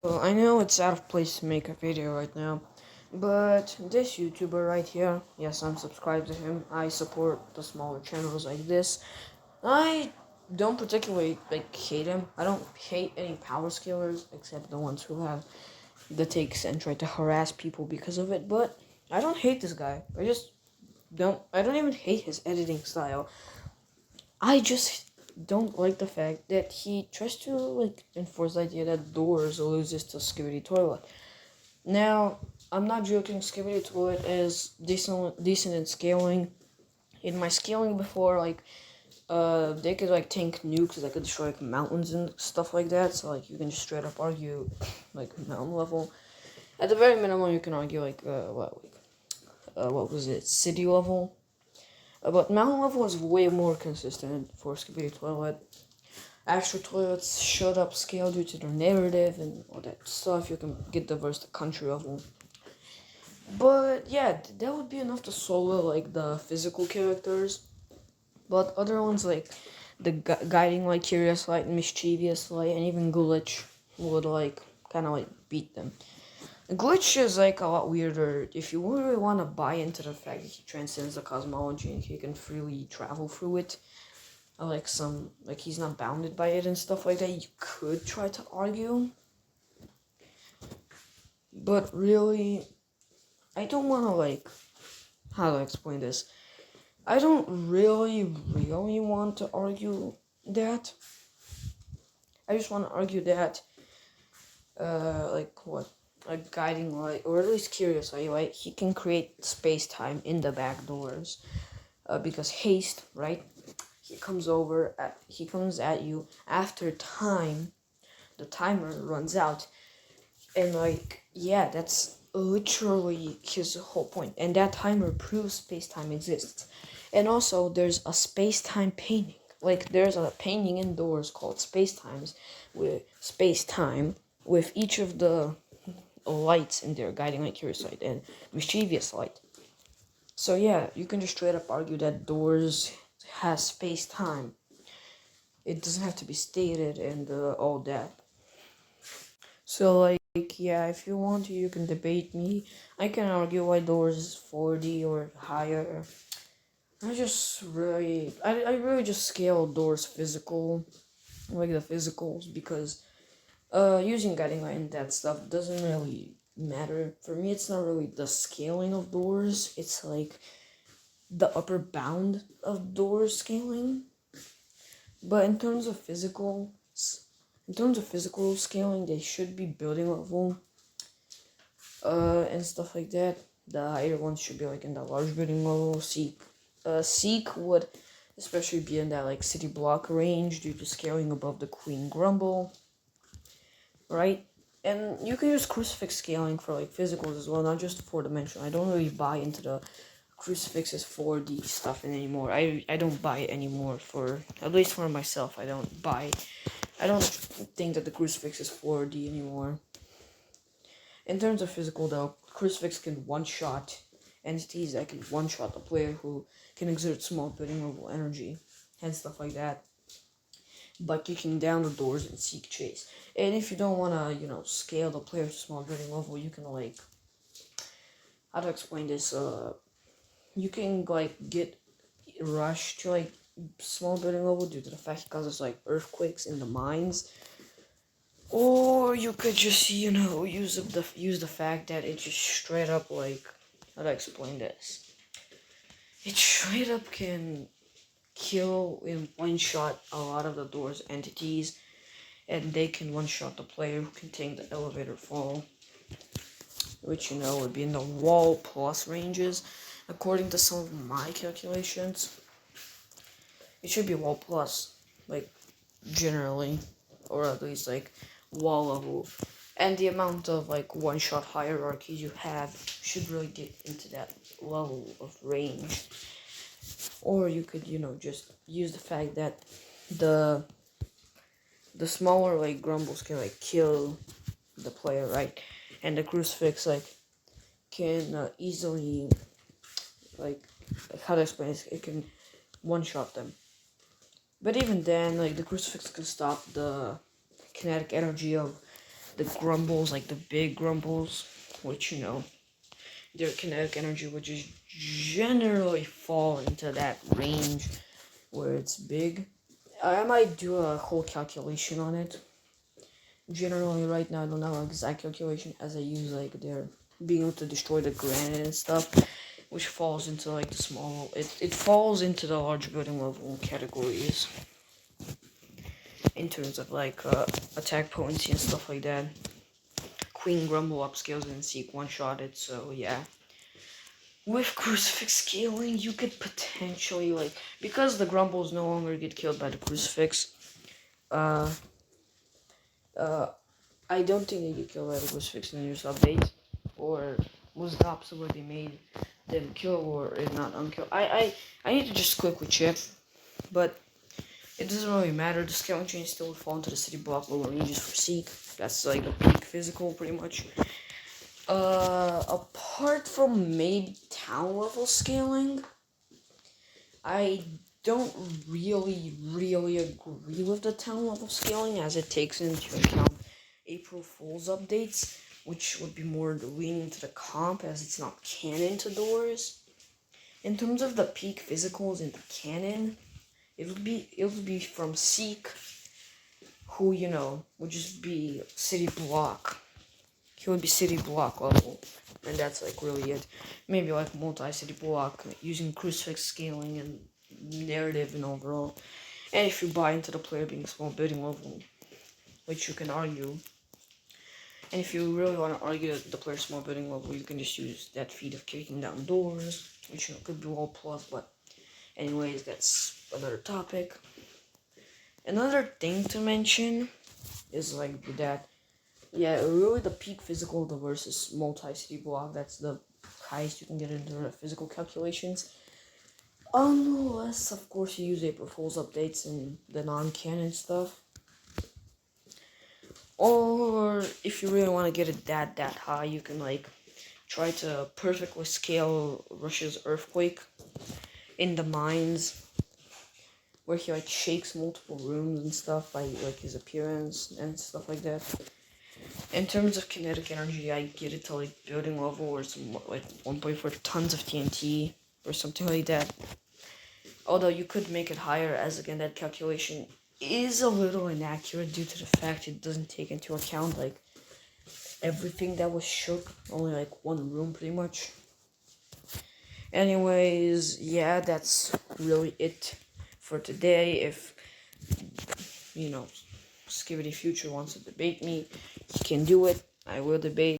Well, I know it's out of place to make a video right now, but this YouTuber right here, yes, I'm subscribed to him. I support the smaller channels like this. I don't particularly hate him. I don't hate any power scalers except the ones who have the takes and try to harass people because of it. But I don't hate this guy. I just don't. I don't even hate his editing style. I just don't like the fact that he tries to enforce the idea that doors loses to Skibidi Toilet. Now, I'm not joking. Skibidi Toilet is decent in scaling. In my scaling before, they could tank nukes that could destroy mountains and stuff like that. So you can just straight up argue mountain level. At the very minimum, you can argue what was it, city level. But mountain level is way more consistent for Skibidi Toilet. Extra toilets shut up scale due to their narrative and all that stuff. You can get diverse to country level. But yeah, that would be enough to solo the physical characters. But other ones like the guiding light, curious light, mischievous light, and even glitch would kind of beat them. Glitch is a lot weirder. If you really want to buy into the fact that he transcends the cosmology and he can freely travel through it, he's not bounded by it and stuff like that, you could try to argue. But really, I don't want to how to explain this. I don't really want to argue that. I just want to argue that, what? A guiding light, or at least curious light, right? He can create space time in the back doors. Because haste, right? He comes at you after time. The timer runs out, and yeah, that's literally his whole point. And that timer proves space time exists. And also, there's a space time painting. There's a painting indoors called Space Time, with each of the lights in there, guiding light, curious light, and mischievous light. So yeah, you can just straight up argue that doors has space time. It doesn't have to be stated and all that. So yeah, if you want to, you can debate me. I can argue why doors is 4D or higher. I really just scale doors physical, the physicals, because using guiding light and that stuff doesn't really matter. For me, it's not really the scaling of doors, it's the upper bound of door scaling. But in terms of physical scaling, they should be building level, and stuff like that. The higher ones should be in the large building level. Seek would especially be in that city block range due to scaling above the Queen Grumble, right? And you can use crucifix scaling for physicals as well, not just 4 dimensional. I don't really buy into the crucifix's 4D stuff anymore. I don't buy it anymore, for at least for myself. I don't think that the crucifix is 4D anymore. In terms of physical though, crucifix can one-shot entities that can one-shot the player who can exert small building level energy and stuff like that by kicking down the doors and seek chase. And if you don't wanna, scale the player to small building level, you can how to explain this, you can get rush to small building level due to the fact it causes earthquakes in the mines. Or you could just use the fact that it just straight up how to explain this. It straight up can kill in one shot a lot of the door's entities, and they can one shot the player who can take the elevator fall, which would be in the wall plus ranges. According to some of my calculations, it should be wall plus, generally, or at least wall level. And the amount of one shot hierarchies you have should really get into that level of range. Or you could, just use the fact that the smaller grumbles can kill the player, right? And the crucifix can easily how to explain this? It can one shot them. But even then, the crucifix can stop the kinetic energy of the grumbles, like the big grumbles, which their kinetic energy would just generally fall into that range where it's big. I might do a whole calculation on it. Generally, right now I don't have an exact calculation, as I use like their being able to destroy the granite and stuff, which falls into like the small. It falls into the large building level categories in terms of like attack potency and stuff like that. Queen Grumble upscales and Seek one-shot it, so yeah. With Crucifix scaling, you could potentially, like, because the Grumbles no longer get killed by the Crucifix, I don't think they get killed by the Crucifix in the newest update, or was the opposite where they made them kill, or if not unkill. I need to just quickly check, but it doesn't really matter. The scaling chain still would fall into the city block lower ranges for Seek. That's like the peak physical, pretty much. Apart from maybe town level scaling, I don't really agree with the town level scaling, as it takes into account April Fool's updates, which would be more leaning to the comp, as it's not canon to doors. In terms of the peak physicals in the canon, it would be from Seek, who would just be city block. He would be city block level, and that's like really it. Maybe like multi-city block using Crucifix scaling and narrative and overall. And if you buy into the player being small building level, which you can argue, and if you really want to argue that the player small building level, you can just use that feat of kicking down doors, which could be all plus. But anyways, that's another topic. Another thing to mention is like that. Yeah, really the peak physical of the versus multi-city block, that's the highest you can get into the physical calculations. Unless, of course, you use April Fool's updates and the non-canon stuff. Or, if you really want to get it that high, you can, like, try to perfectly scale Rush's Earthquake in the mines, where he, like, shakes multiple rooms and stuff by, like, his appearance and stuff like that. In terms of kinetic energy, I get it to like building level or some like 1.4 tons of TNT or something like that. Although you could make it higher, as again that calculation is a little inaccurate due to the fact it doesn't take into account like everything that was shook, only like one room pretty much. Anyways, yeah, that's really it for today. If Skibidi Future wants to debate me, he can do it. I will debate.